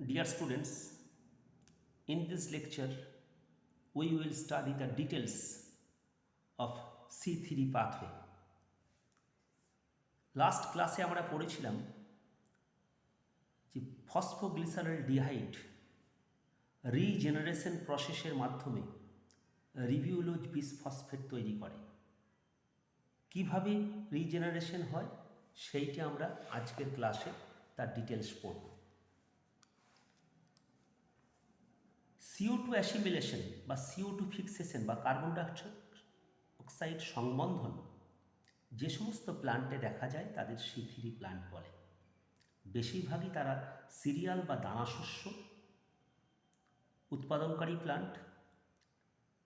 Dear students, in this lecture, we will study the details of C3 pathway. Last ক্লাসে আমরা পড়েছিলাম যে ফসফোগ্লিসারলডিহাইড regeneration প্রসেসের মাধ্যমে রিবিউলোজ বিসফসফেট তৈরি করে। কিভাবে রিজেনারেশন হয় সেইটা আমরা আজকের ক্লাসে তার ডিটেলস পড়ব। CO2 অ্যাসিমিলেশন বা CO2 ফিক্সেশন বা কার্বন ডাইঅক্সাইড সংবন্ধন যে সমস্ত প্লান্টে দেখা যায় তাদের C3 প্লান্ট বলে। বেশিরভাগই তারা সিরিয়াল বা দানাশস্য উৎপাদনকারী plant.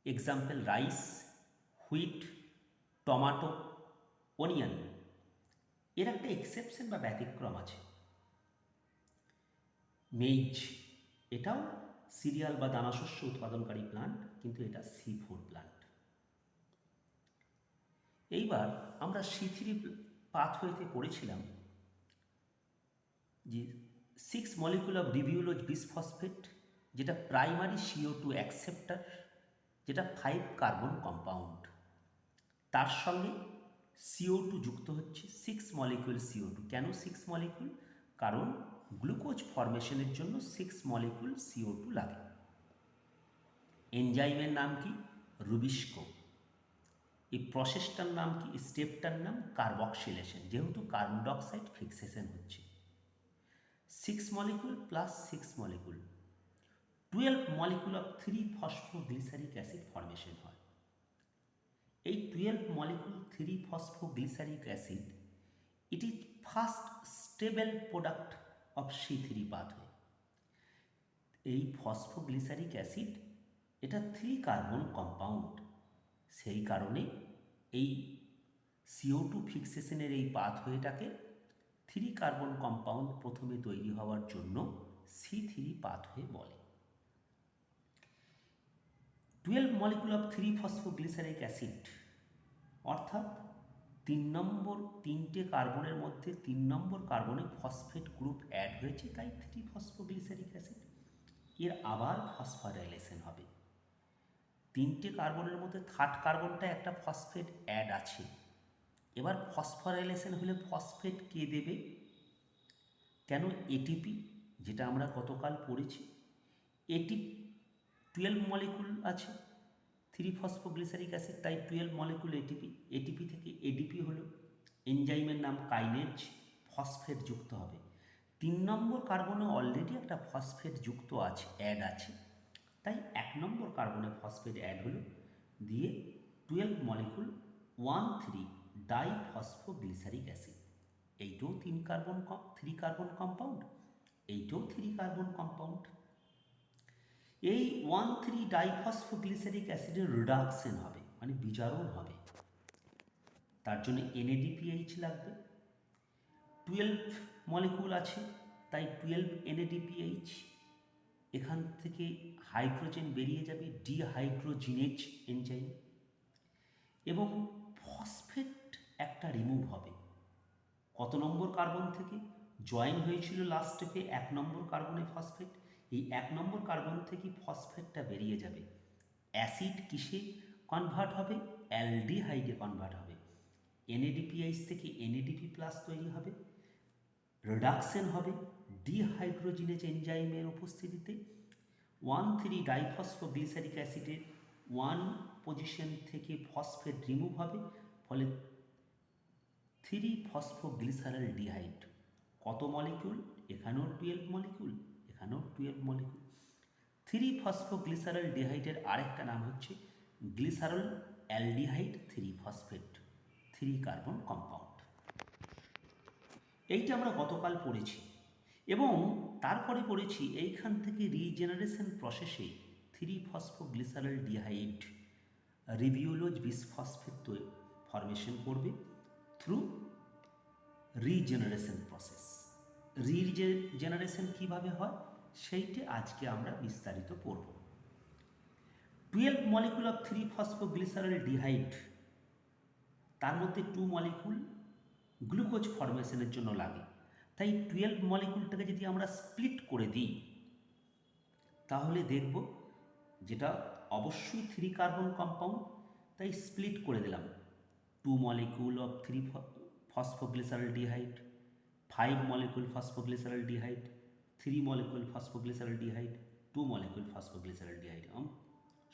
Example rice, wheat, tomato, onion. এর একটা এক্সেপশন বা ব্যতিক্রম আছে, মেইজ। এটাও সিরিয়াল বা দানাশস্য উৎপাদনকারী প্লান্ট, কিন্তু এটা C4 প্লান্ট। এইবার আমরা C3 পাথওয়েতে পড়েছিলাম যে 6 মলিকুল অফ রিবিউলোজ বিসফসফেট, যেটা প্রাইমারি CO2 অ্যাকসেপ্টার, যেটা 5 কার্বন কম্পাউন্ড। তার সঙ্গে CO2 যুক্ত হচ্ছে 6 মলিকুল CO2। কেন 6 মলিকুল? কারণ গ্লুকোজ ফরমেশনের জন্য 6 মলিকুল CO2 লাগে। এনজাইমের নাম কি? রুবিস্কো। এই প্রসেসটার নাম কি? স্টেপটার নাম কার্বক্সিলেশন, যেহেতু কার্বন ডাইঅক্সাইড ফিক্সেশন হচ্ছে। 6 molecule plus 6 molecule 12 molecule of 3 phosphoglyceric acid formation হয়। এই 12 molecule 3 phosphoglyceric acid it is first stable product of C3 pathway. এই ফসফোগ্লিসারিক অ্যাসিড এটা 3 কার্বন কম্পাউন্ড। সেই কারণে এই CO2 ফিক্সেশনের এই পাথওয়েটাকে 3 কার্বন কম্পাউন্ড প্রথমে তৈরি হওয়ার জন্য C3 পাথওয়ে বলে। 12 মলিকুল অফ 3 ফসফোগ্লিসারিক অ্যাসিড, অর্থাৎ 3টে কার্বনের মধ্যে 3 নম্বর কার্বনে ফসফেট গ্রুপ অ্যাড হয়েছে, তাই 3 ফসফোগ্লিসারিক অ্যাসিড। এর আবার ফসফোরাইলেশন হবে। 3টে কার্বনের মধ্যে 3rd কার্বনটা একটা ফসফেট অ্যাড আছে। এবার ফসফোরাইলেশন হলে ফসফেট কে দেবে? কেন? এটিপি, যেটা আমরা গতকাল পড়েছি। এটিপি 12 মলিকুল আছে 3 ফসফোগ্লিসারিক অ্যাসিড, তাই 12 মলিকুল এটিপি। এটিপি থেকে এডিপি হলো। এনজাইমের নাম কাইনেজ। ফসফেট যুক্ত হবে। 3 নম্বর কার্বনে অলরেডি একটা ফসফেট যুক্ত আছে, অ্যাড আছে, তাই 1 নম্বর কার্বনে ফসফেট অ্যাড হলো, দিয়ে 12 মলিকুল 1,3 ডাইফসফোগ্লিসারিক অ্যাসিড। এইটাও 3 কার্বন কম্পাউন্ড, এইটাও 3 কার্বন কম্পাউন্ড। এই 1,3 ডাইফসফোগ্লিসারিক অ্যাসিডের রিডাকশন হবে, মানে বিজারণ হবে। তার জন্য NADPH লাগবে। 12 মলিকুল আছে, তাই 12 NADPH। এখান থেকে হাইড্রোজেন বেরিয়ে যাবে, ডিহাইড্রোজিনেজ এনজাইম, এবং ফসফেট একটা রিমুভ হবে। কত নম্বর কার্বন থেকে? জয়েন হয়েছিল লাস্ট স্টেপে 1 নম্বর কার্বনে ফসফেট। এই 1 নম্বর কার্বন থেকে ফসফেটটা বেরিয়ে যাবে। অ্যাসিড কিসে কনভার্ট হবে? অ্যালডিহাইডে কনভার্ট হবে। NADPH থেকে NADP প্লাস তৈরি হবে, রিডাকশন হবে ডিহাইড্রোজিনেজ এনজাইমের উপস্থিতিতে। 1,3 ডাইফসফোগ্লিসারিক অ্যাসিডের 1 পজিশন থেকে ফসফেট রিমুভ হবে, ফলে 3 ফসফোগ্লিসারলডিহাইড। কত মলিকুল? এখানেও 12 মলিকুল, এখানেও 12 মলিকুল। 3 ফসফোগ্লিসারলডিহাইডের আরেকটা নাম হচ্ছে glycerol aldehyde 3 phosphate, 3 carbon compound. এইটা আমরা গতকাল পড়েছি, এবং তারপরে পড়েছি এইখান থেকে রিজেনারেশন প্রসেসে 3 ফসফোগ্লিসারলডিহাইড রিবিউলোজ বিসফসফেট ফরমেশন করবে থ্রু রিজেনারেশন প্রসেস। রিজেনারেশন কিভাবে হয় সেইটা আজকে আমরা বিস্তারিত পড়ব। 12 মলিকুল অফ 3 ফসফোগ্লিসারলডিহাইড, তার মধ্যে 2 মলিকুল গ্লুকোজ ফরমেশনের জন্য লাগে, তাই 12 মলিকুলটাকে যদি আমরা স্প্লিট করে দিই তাহলে দেখব যেটা অবশ্যই 3 কার্বন কম্পাউন্ড, তাই স্প্লিট করে দিলাম। 2 molecule of 3 phosphoglyceraldehyde, 5 molecule phosphoglyceraldehyde, 3 molecule phosphoglyceraldehyde, 2 molecule phosphoglyceraldehyde,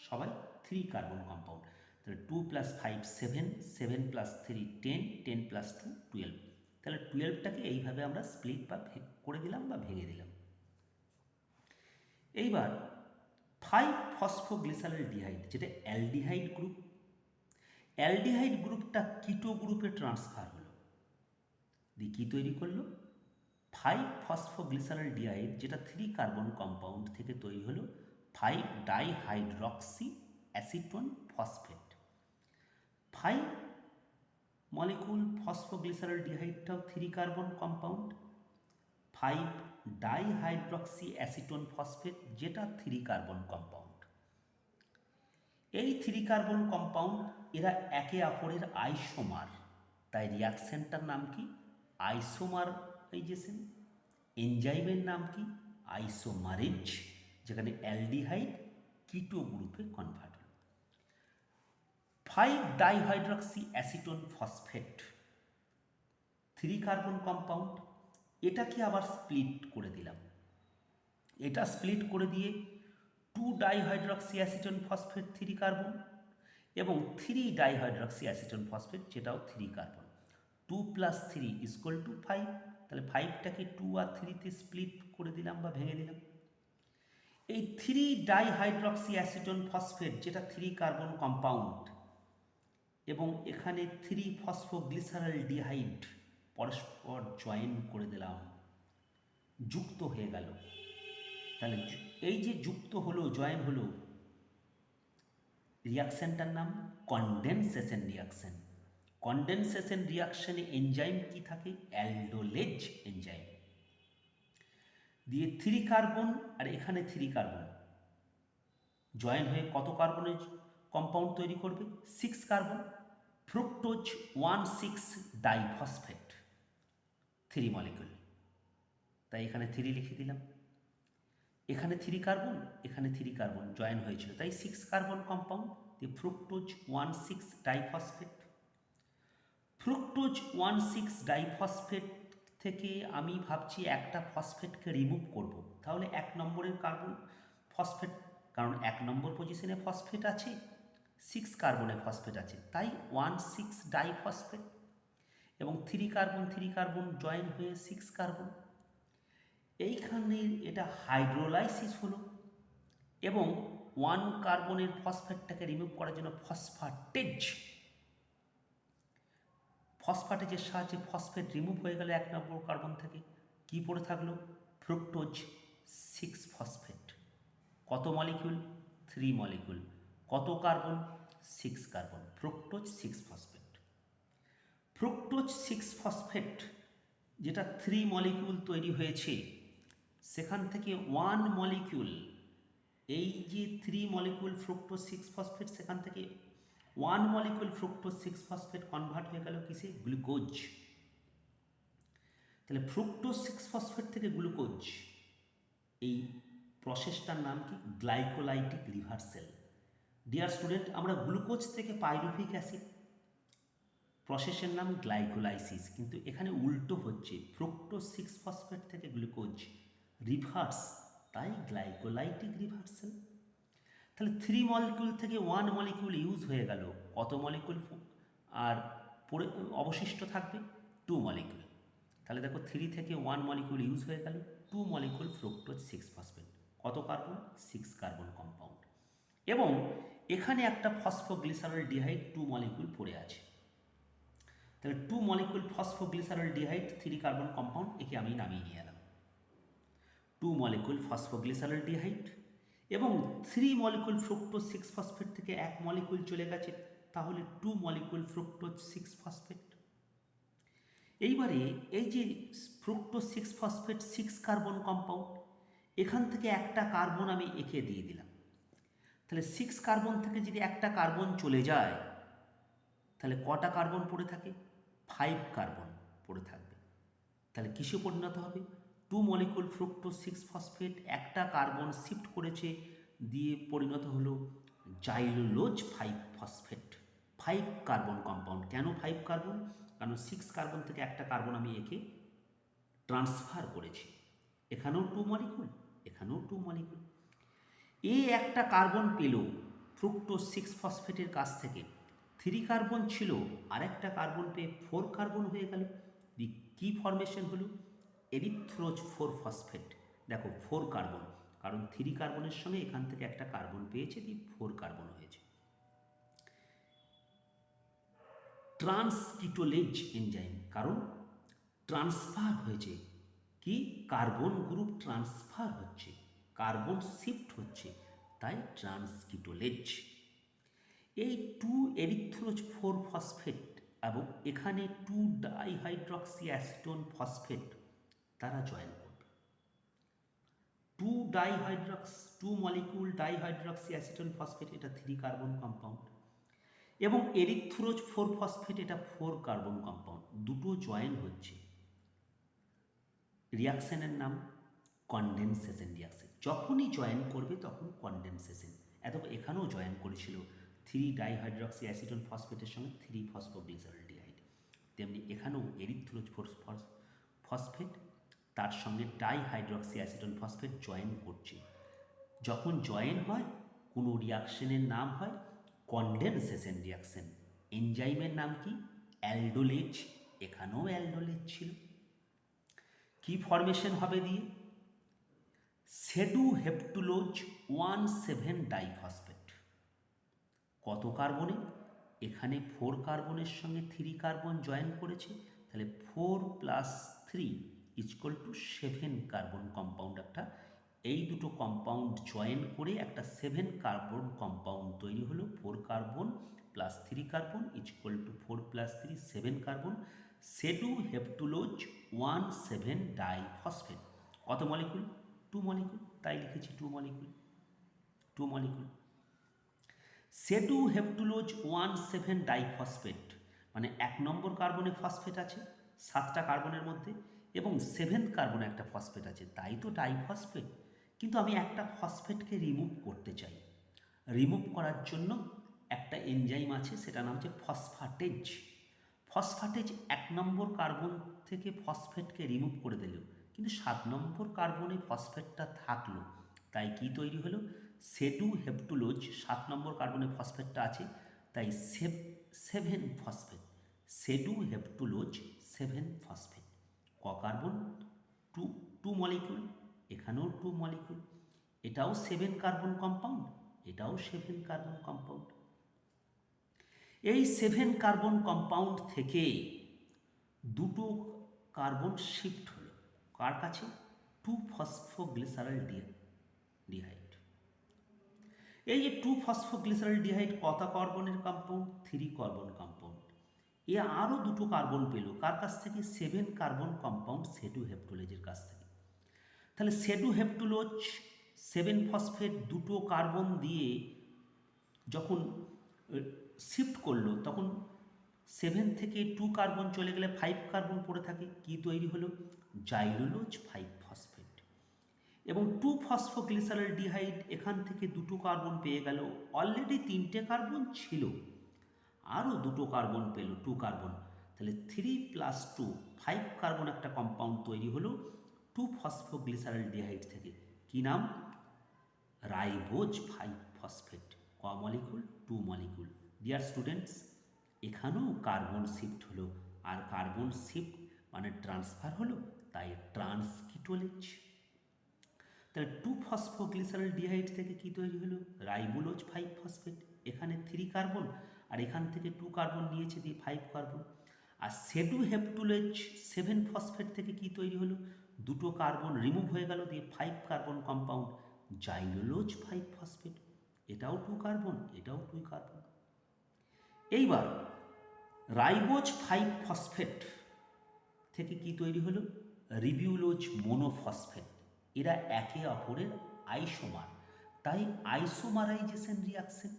সবাই 3 কার্বন কম্পাউন্ড। তাহলে 2 + 5 7, 7 + 3 10, 10 + 2 12। তাহলে 12টাকে এইভাবে আমরা স্প্লিট বা করে দিলাম বা ভেঙে দিলাম। এইবার 5 ফসফোগ্লিসারালডিহাইড যেটা অ্যালডিহাইড গ্রুপ, অ্যালডিহাইড গ্রুপটা কিটো গ্রুপে ট্রান্সফার হলো, দিয়ে কী তৈরি করলো? 5 ফসফোগ্লিসারালডিহাইড যেটা 3 কার্বন কম্পাউন্ড থেকে তৈরি হলো 5 ডাইহাইড্রক্সি অ্যাসিটোন ফসফেট। 5 মলিকুল ফসফোগ্লিসারালডিহাইডটাও 3 carbon compound, 5 dihydroxy acetone phosphate যেটা 3 কার্বন কম্পাউন্ড। এই 3 কার্বন কম্পাউন্ড এরা একে অপরের আইসোমার, তাই রিয়াকশনটার নাম কি? আইসোমারাইজেশন। এনজাইমের নাম কি? আইসোমারেজ, যেখানে অ্যালডিহাইড কিটো গ্রুপে কনভার্ট হল। 5 dihydroxy acetone phosphate 3 carbon compound, এটাকে আবার স্প্লিট করে দিলাম। এটা স্প্লিট করে দিয়ে 2 ডাইহাইড্রক্সি অ্যাসিটোন ফসফেট 3 কার্বন এবং 3 ডাইহাইড্রক্সি অ্যাসিটোন ফসফেট যেটাও 3 কার্বন। 2 + 3 = 5, তাহলে 5টাকে 2 আর 3তে স্প্লিট করে দিলাম বা ভেঙে দিলাম। এই 3 ডাইহাইড্রক্সি অ্যাসিটোন ফসফেট যেটা 3 কার্বন কম্পাউন্ড এবং এখানে 3 ফসফোগ্লিসারালডিহাইড পরস্পর জয়েন করে দিলাম, যুক্ত হয়ে গেল। তাহলে এই যে যুক্ত হলো, জয়েন হলো, রিয়াকশনটার নাম কনডেনসেশন রিয়াকশন। কনডেনসেশন রিয়াকশনে এনজাইম কি থাকে? অ্যালডোলেজ এনজাইম। দিয়ে 3 কার্বন আর এখানে 3 কার্বন জয়েন হয়ে কত কার্বনের কম্পাউন্ড তৈরি করবে? 6 কার্বন। ফ্রুক্টোজ 1,6 ডাইফসফেট 3 মলিকুল, তাই এখানে 3 লিখে দিলাম। এখানে 3 কার্বন, এখানে 3 কার্বন জয়েন হয়েছিল, তাই 6 কার্বন কম্পাউন্ড, দিয়ে ফ্রুক্টোজ 1,6 ডাইফসফেট। ফ্রুক্টোজ 1,6 ডাইফসফেট থেকে আমি ভাবছি একটা ফসফেটকে রিমুভ করব, তাহলে 1 নম্বরের কার্বন ফসফেট, কারণ 1 নম্বর পজিশনে ফসফেট আছে, 6 কার্বনে ফসফেট আছে, তাই 1,6 ডাইফসফেট এবং 3 কার্বন জয়েন হয়ে 6 কার্বন। এইখানে এটা হাইড্রোলাইসিস হলো এবং 1 কার্বনের ফসফেটটাকে রিমুভ করার জন্য ফসফেটেজের সাহায্যে ফসফেট রিমুভ হয়ে গেলে 1 নম্বর কার্বন থেকে কি পড়ে থাকলো? Fructose 6 phosphate. কত মলিকিউল? 3 মলিকিউল। কত carbon? 6 carbon. Fructose 6 phosphate. Fructose 6 phosphate যেটা 3 মলিকিউল তৈরি হয়েছে, সেখান থেকে 1 মলিকিউল, এই যে 3 মলিকিউল ফ্রুক্টোজ 6 ফসফেট, সেখান থেকে 1 মলিকিউল ফ্রুক্টোজ 6 ফসফেট কনভার্ট হয়ে গেল কিসে? গ্লুকোজ। তাহলে ফ্রুক্টোজ 6 ফসফেট থেকে গ্লুকোজ, এই প্রসেসটার নাম কি? গ্লাইকোলাইটিক রিভার্সেল। ডিয়ার স্টুডেন্ট, আমরা গ্লুকোজ থেকে পাইরুভিক অ্যাসিড, প্রসেসের নাম গ্লাইকোলাইসিস, কিন্তু এখানে উল্টো হচ্ছে, ফ্রুক্টোজ 6 ফসফেট থেকে গ্লুকোজ রিভার্স, তাই গ্লাইকোলাইটিক রিভার্সেল। তাহলে 3 মলিকিউল থেকে 1 মলিকিউল ইউজ হয়ে গেল, কত মলিকিউল আর অবশিষ্ট থাকবে? 2 মলিকিউল। তাহলে দেখো 3 থেকে 1 মলিকিউল ইউজ হয়ে গেল, 2 মলিকিউল ফ্রুক্টোজ 6 ফসফেট। কত কার্বন? 6 carbon compound. এবং এখানে একটা ফসফোগ্লিসারালডিহাইড 2 মলিকিউল পড়ে আছে, তাহলে 2 মলিকিউল ফসফোগ্লিসারালডিহাইড 3 কার্বন কম্পাউন্ড, একে আমি নামিয়ে নিয়ে এলাম। 2 মলিকিউল ফসফোগ্লিসারালডিহাইড এবং 3 মলিকিউল ফ্রুক্টোজ 6 ফসফেট থেকে 1 মলিকিউল চলে গেছে, তাহলে 2 মলিকিউল ফ্রুক্টোজ 6 ফসফেট। এইবারে এই যে ফ্রুক্টোজ 6 ফসফেট 6 কার্বন কম্পাউন্ড, এখান থেকে একটা কার্বন আমি একে দিয়ে দিলাম, তাহলে 6 কার্বন থেকে যদি একটা কার্বন চলে যায়, তাহলে কটা কার্বন পড়ে থাকে? 5 কার্বন পড়ে থাকবে। তাহলে কিসে পরিণত হবে? 2 টু মলিকুল ফ্রুক্টোজ 6-ফসফেট, একটা কার্বন শিফট করেছে দিয়ে পরিণত হলো জাইলোলোজ 5-ফসফেট, 5 কার্বন কম্পাউন্ড। কেন 5 কার্বন? কারণ 6 কার্বন থেকে একটা কার্বন আমি একে ট্রান্সফার করেছি। এখানেও 2 মলিকুল, এখানেও 2 মলিকুল। এই একটা কার্বন পেল ফ্রুক্টোজ 6-ফসফেটের কাছ থেকে, 3 কার্বন ছিল, আরেকটা কার্বন পেয়ে 4 কার্বন হয়ে গেল। কি ফরমেশন হলো? এরিথ্রোজ 4-ফসফেট। দেখো 4 কার্বন, কারণ 3 কার্বনের সঙ্গে এখান থেকে একটা কার্বন পেয়েছে, দিয়ে 4 কার্বন হয়েছে। ট্রান্সকিটোলেজ এনজাইম, কারণ ট্রান্সফার হয়েছে, কি কার্বন গ্রুপ ট্রান্সফার হচ্ছে, কার্বন শিফট হচ্ছে, তাই ট্রান্সকিটোলেজ। এই 2 এরিথ্রোজ 4-ফসফেট এবং এখানে 2 ডাইহাইড্রক্সি অ্যাসিটোন ফসফেট তারা জয়েন করবে। 2 মলিকুল ডাইহাইড্রক্সি অ্যাসিটোন ফসফেট, এটা 3 কার্বন কম্পাউন্ড, এবং এরিথ্রোজ 4-ফসফেট, এটা 4 কার্বন কম্পাউন্ড, দুটো জয়েন হচ্ছে। রিয়াকশনের নাম কনডেনসেশন রিয়াকশন। যখনই জয়েন করবে তখন কনডেনসেশন। এখানেও জয়েন করেছিল 3 ডাইহাইড্রক্সি অ্যাসিটোন ফসফেটের সঙ্গে 3 ফসফোগ্লিসারলডিহাইড, তেমনি এখানেও এরিথ্রোজ 4-ফসফেট তার সঙ্গে ডাইহাইড্রক্সি অ্যাসিটোন ফসফেট জয়েন করছে। যখন জয়েন হয় কোনো রিয়াকশনের নাম হয় কনডেনসেশন রিয়াকশন। এনজাইমের নাম কি? অ্যালডোলেজ। এখানেও অ্যালডোলেজ ছিল। কি ফরমেশন হবে দিয়ে? সেডুহেপ্টুলোজ 1,7 ডাইফসফেট। কত কার্বনে? এখানে 4 কার্বনের সঙ্গে 3 কার্বন জয়েন করেছে, তাহলে 4 + 3 = 7 কার্বন কম্পাউন্ড। একটা এই দুটো কম্পাউন্ড জয়েন করে একটা 7 কার্বন কম্পাউন্ড তৈরি হলো। 4 কার্বন + 3 কার্বন = 4 + 3 7 কার্বন। সেডুহেপ্টুলোজ 1,7 ডাইফসফেট। কত মলিকুল? 2 মলিকুল, তাই লিখেছি 2 মলিকুল, 2 মলিকুল। সেডুহেপ্টুলোজ 1,7 ডাইফসফেট, মানে 1 নম্বর কার্বনে ফসফেট আছে 7টা কার্বনের মধ্যে, এবং 7th কার্বনে একটা ফসফেট আছে, তাই তো ডাইফসফেট। কিন্তু আমি একটা ফসফেটকে রিমুভ করতে চাই। রিমুভ করার জন্য একটা এনজাইম আছে, সেটা নাম হচ্ছে ফসফাটেজ। ফসফাটেজ 1 নম্বর কার্বন থেকে ফসফেটকে রিমুভ করে দিল, কিন্তু 7 নম্বর কার্বনে ফসফেটটা থাকলো, তাই কি তৈরি হলো? সেডুহেপ্টুলোজ 7 নম্বর কার্বনে ফসফেটটা আছে, তাই 7 ফসফেট। সেডুহেপ্টুলোজ 7 ফসফেট। ক কার্বন? 2 মলিকুল, এখানেও 2 মলিকুল। এটাও 7 কার্বন কম্পাউন্ড, এটাও 7 কার্বন কম্পাউন্ড। এই 7 কার্বন কম্পাউন্ড থেকে দুটো কার্বন শিফট হলো কার কাছে? 2 ফসফোগ্লিসারলডিহাইড। এই যে 2 ফসফোগ্লিসারলডিহাইড কত কার্বনের কম্পাউন্ড? 3 carbon compound. এ আরও দুটো কার্বন পেল কার কাছ থেকে? 7 কার্বন কম্পাউন্ড সেডুহেপ্টুলোজের কাছ থেকে। তাহলে সেডুহেপ্টুলোজ 7 ফসফেট দুটো কার্বন দিয়ে যখন শিফট করলো, তখন 7 থেকে 2 কার্বন চলে গেলে 5 কার্বন পড়ে থাকে। কি তৈরি হলো? জাইলোলোজ 5-ফসফেট। এবং 2 ফসফোগ্লিসারলডিহাইড এখান থেকে দুটো কার্বন পেয়ে গেল। অলরেডি 3টে কার্বন ছিল, আরও দুটো কার্বন পেল, 2 কার্বন। তাহলে 3 + 2 5 কার্বন একটা কম্পাউন্ড তৈরি হলো 2 ফসফোগ্লিসারলডিহাইড থেকে। কি নাম? রাইবোজ 5-ফসফেট। ক মলিকুল? 2 মলিকুল। ডিয়ার স্টুডেন্টস, এখানেও কার্বন শিফট হলো, আর কার্বন শিফট মানে ট্রান্সফার হলো, তাই ট্রান্সকিটোলেজ। তাহলে 2 ফসফোগ্লিসারলডিহাইড থেকে কি তৈরি হলো? রাইবোলোজ 5-ফসফেট। এখানে 3 কার্বন, আর এখান থেকে 2 কার্বন নিয়েছে, দিয়ে 5 কার্বন। আর সেডুহেপ্টুলোজ 7 ফসফেট থেকে কি তৈরি হলো? দুটো কার্বন রিমুভ হয়ে গেল, দিয়ে 5 কার্বন কম্পাউন্ড জাইলোলোজ 5-ফসফেট। এটাও 2 কার্বন, এটাও 2 কার্বন। এইবার রাইবোজ 5-ফসফেট থেকে কি তৈরি হলো? রিবিউলোজ মোনোফসফেট। এরা একে অপরের আইসোমার, তাই আইসোমারাইজেশন রিয়াকশন।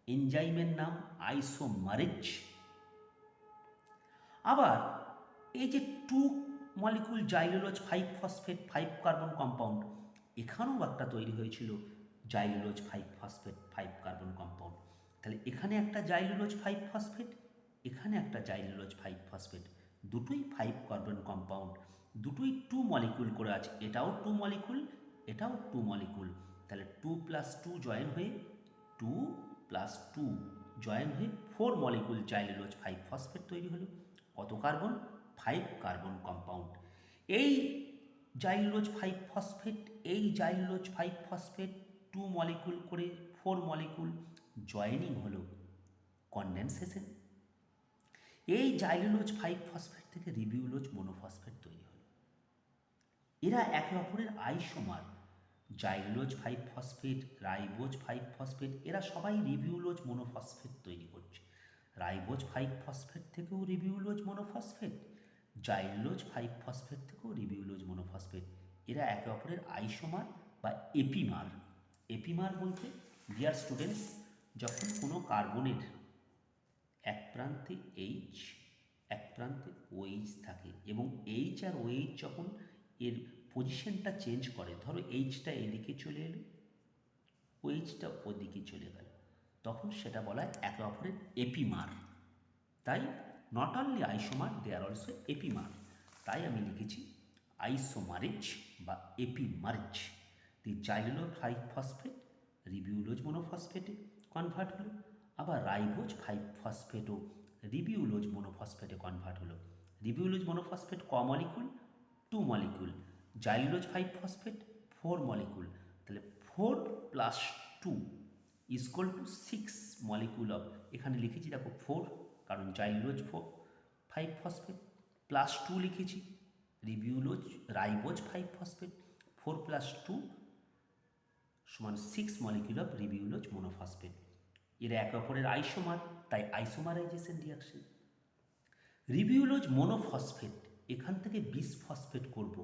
এনজাইমের নাম আইসোমারেজ। আবার এই যে 2 মলিকুল জাইলুলোজ 5 ফসফেট 5 কার্বন কম্পাউন্ড, এখানেও একটা তৈরি হয়েছিল জাইলুলোজ 5 ফসফেট 5 কার্বন কম্পাউন্ড। তাহলে এখানে একটা জাইলুলোজ 5 ফসফেট, এখানে একটা জাইলুলোজ 5 ফসফেট, দুটোই 5 কার্বন কম্পাউন্ড, দুটোই 2 মলিকুল করে আছে, এটাও 2 মলিকুল, এটাও 2 মলিকুল। তাহলে 2 + 2 জয়েন হয়ে 2 + 2 জয়েন হয়ে 4 মলিকুল জাইলুলোজ 5 ফসফেট তৈরি হলো। কত কার্বন? 5 carbon compound. এই জাইলুলোজ 5 ফসফেট, এই জাইলুলোজ 5 ফসফেট 2 মলিকুল করে 4 মলিকুল জয়েনিং হলো কনডেনসেশন। এই জাইলুলোজ 5 ফসফেট থেকে রিবিউলোজ মনোফসফেট তৈরি হলো। এরা একে অপরের আইসোমার। জাইলুলোজ 5 ফসফেট, রাইবোজ 5 ফসফেট, এরা সবাই রিবিউলোজ মনোফসফেট তৈরি করছে। রাইবোজ 5 ফসফেট থেকেও রিবিউলোজ মনোফসফেট, জাইলুলোজ 5 ফসফেট থেকেও রিবিউলোজ মনোফসফেট। এরা একে অপরের আইসোমার বা এপিমার। এপিমার বলতে ডিয়ার স্টুডেন্টস, যখন কোনো কার্বনের এক প্রান্তে এইচ, এক প্রান্তে ওএইচ থাকে এবং এইচ আর ওএইচ যখন এর পজিশনটা চেঞ্জ করে, ধরো এইচটা এদিকে চলে এলো, ওএইচটা ওদিকে চলে গেল, তখন সেটা বলা হয় একে অপরের এপিমার। তাই not only isomer, they are also epimer. তাই আমি লিখেছি আইসোমারেজ বা এপিমারেজ। দি জাইলুলোজ 5 ফসফেট রিবিউলোজ মনোফসফেটে কনভার্ট হলো, আবার রাইবোজ 5 ফসফেটও রিবিউলোজ মনোফসফেটে কনভার্ট হলো। রিবিউলোজ মনোফসফেট ক মলিকুল? 2 মলিকুল। জাইলুলোজ 5 phosphate 4 molecule. তাহলে 4 + 2 = 6 মলিকুল অফ, এখানে লিখেছি দেখো 4, কারণ জাইলুলোজ 5 ফসফেট, +2 লিখেছি ribulose ribose 5 phosphate, 4 + 2 = 6 molecule of ribulose monophosphate. এরা একে অপরের আইসোমার, তাই আইসোমারাইজেশন রিয়াকশন। রিবিউলোজ মনোফসফেট, এখান থেকে বিসফসফেট করব,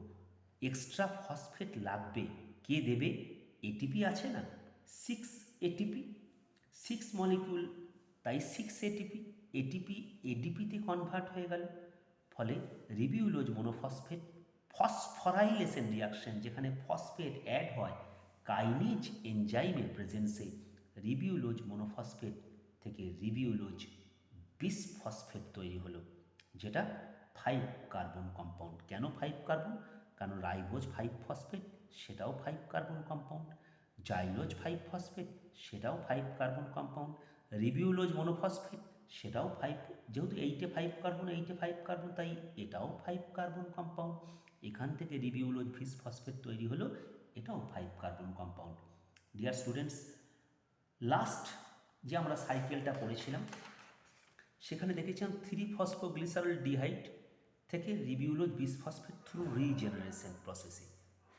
এক্সট্রা ফসফেট লাগবে, কে দেবে? এটিপি আছে না, 6 এটিপি, 6 মলিকুল, তাই 6 এটিপি, এটিপি এডিপিতে কনভার্ট হয়ে গেল। ফলে রিবিউলোজ মনোফসফেট ফসফরাইলেশন রিয়াকশন, যেখানে ফসফেট অ্যাড হয় কাইনেজ এনজাইমের প্রেজেন্সে, রিবিউলোজ মনোফসফেট থেকে রিবিউলোজ বিসফসফেট তৈরি হলো, যেটা 5 কার্বন কম্পাউন্ড। কেন 5 কার্বন? কারণ রাইবোজ 5 ফসফেট, সেটাও 5 কার্বন কম্পাউন্ড, জাইলোজ 5 ফসফেট, সেটাও 5 কার্বন কম্পাউন্ড, রিবিউলোজ মনোফসফেট, সেটাও 5, যেহেতু 8 5 কার্বন, 8 5 কার্বন, তাই এটাও 5 কার্বন কম্পাউন্ড। এখান থেকে রিবিউলোজ বিসফসফেট তৈরি হলো, এটাও 5 carbon compound. Dear students, last যে আমরা সাইকেলটা পড়েছিলাম সেখানে দেখেছিলাম 3-ফসফোগ্লিসারলডিহাইড থেকে রিবিউলোজ বিসফসফেট থ্রু রিজেনারেশন প্রসেসে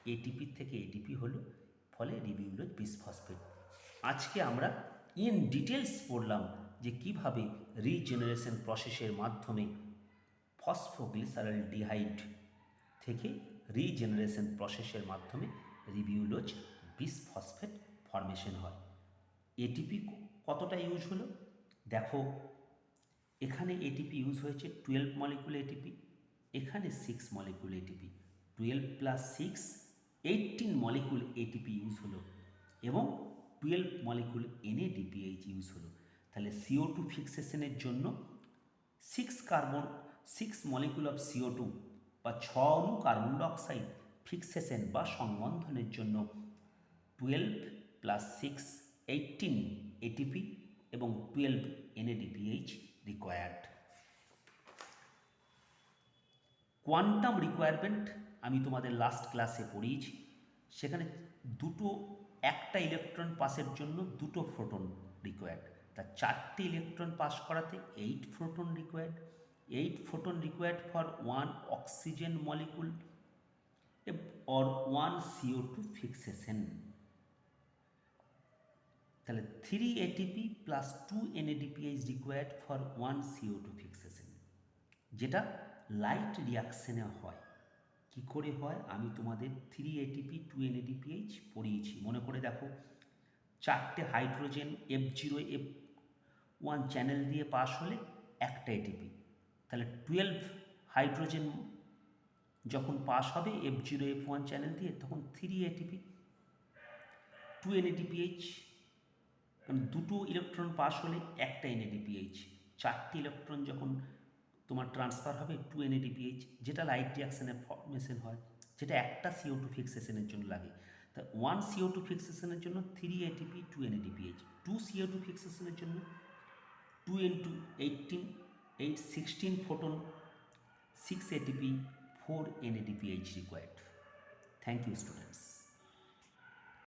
এটিপি থেকে এটিপি হলো, ফলে রিবিউলোজ বিসফসফেট। আজকে আমরা ইন ডিটেলস পড়লাম যে কিভাবে রিজেনারেশন প্রসেসের মাধ্যমে ফসফোগ্লিসারলডিহাইড থেকে রিজেনারেশন প্রসেসের মাধ্যমে রিবিউলোজ বিসফসফেট ফর্মেশন হয়। এটিপি কতটা ইউজ হলো দেখো, এখানে এটিপি ইউজ হয়েছে 12 মলিকুল এটিপি, এখানে 6 molecule ATP, 12 + 6 18 molecule ATP use হলো এবং 12 মলিকুল NADPH ইউজ হলো। তাহলে CO2 ফিক্সেশনের জন্য 6 মলিকুল অফ CO2 বা 6 অণু কার্বন ডাইঅক্সাইড ফিক্সেশন বা সংবন্ধনের জন্য 12 + 6 18 এটিপি এবং 12 NADPH রিকোয়ার্ড। কোয়ান্টাম রিকোয়ারমেন্ট আমি তোমাদের লাস্ট ক্লাসে পড়িয়েছি, সেখানে একটা ইলেকট্রন পাসের জন্য 2টো প্রোটন রিকোয়ার্ড, তা 4টে ইলেকট্রন পাস করাতে 8 proton required, 8 proton required for 1 oxygen molecule or 1 CO2 fixation. তাহলে 3 ATP + 2 NADPH required for 1 CO2 fixation, যেটা লাইট রিয়াকশনে হয়। কি করে হয় আমি তোমাদের 3 ATP 2 NADPH পড়িয়েছি, মনে করে দেখো। 4টে হাইড্রোজেন F0 F1 চ্যানেল দিয়ে পাস হলে একটা এটিপি, তাহলে 12 হাইড্রোজেন 12 + 2 = 16 + 2 = 24 + 2 = 24 + 2 = 36 + 2 = 48 + 2 = 96 হাইড্রোজেন যখন পাস হবে F0 F1 চ্যানেল দিয়ে তখন 3 ATP 2 NADPH, মানে দুটো ইলেকট্রন পাস হলে একটা NADPH, চারটি ইলেকট্রন যখন তোমার ট্রান্সফার হবে 2 NADPH, যেটা লাইট রিয়াকশানের ফর্মেশন হয়, যেটা একটা CO2 ফিক্সেশনের জন্য লাগে। তা 1 CO2 ফিক্সেশনের জন্য 3 ATP 2 NADPH, 2 CO2 ফিক্সেশনের জন্য 2 into 18 8 16 photon 6 ATP 4 NADPH required. Thank you students.